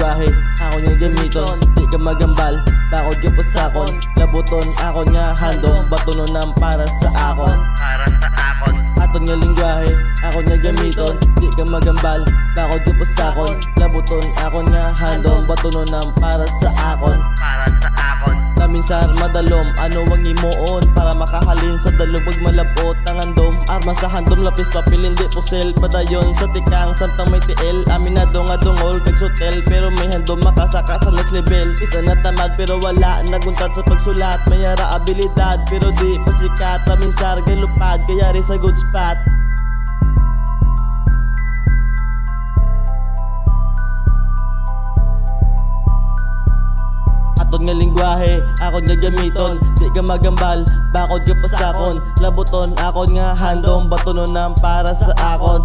lingwahe, ako niya gamiton. Di ka magambal, bakod ka pasakon. Labuton, ako nga handong, batunon ng para sa akon. Aton nga lingwahe, ako niya gamiton. Di ka magambal, bakod ka pasakon. Labuton, ako nga handong, batunon ng para sa akon. Naminsar madalom, ano ang imoon para makahalin sa dalong pag malabot ang handom. Arma sa handom, lapis papel, hindi pusel. Padayon sa tikang, samtang may tiil. Aminado nga dungol, kag sotel. Pero may handom, makasaka sa next level. Isa na tamad, pero wala naguntat sa pagsulat. Mayara abilidad, pero di pasikat. Naminsar, galupad, kayari sa good spot. Aton nga lingwahe, ako nga gamiton. Di ka magambal, bakod ka pasakon. Labuton, ako nga handong, batunon ng para sa akon.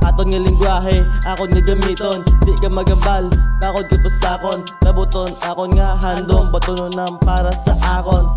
Aton nga lingwahe, ako nga gamiton. Di ka magambal, bakod ka pasakon. Labuton, ako nga handong, batunon ng para sa akon.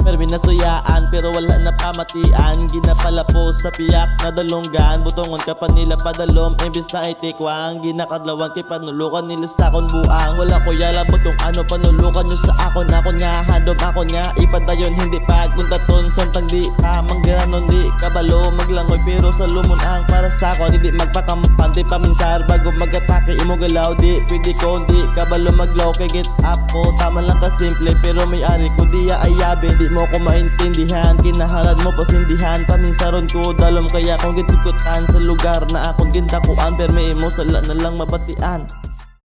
Permi nasuyaan, pero wala na pamatian. Ginapalapo sa piyak na dalonggan. Butongon ka pa nila padalom, imbis na itikwang. Ginakadlawan kay panulukan nila sa akon buang. Wala ko yala butong ano panulukan nyo sa akon. Ako nga handom, ako nga ipadayon. Hindi pagkuntaton, samtang di pa manggiranon. Di kabalo, maglangoy pero sa lumon ang para sa akon. Hindi magpakampan, di paminsar bago mag-atake. Imo galaw, di pwede ko, di kabalo maglaw. Kay get up ko, tama lang ka simple. Pero may ari ko diya ayabe. Di mo ko maintindihan, kinahalad mo pasindihan. Paminsaron ko dalom, kaya kung gitikutan sa lugar na akong gindakuan. Pero may imo sala na lang mabatian.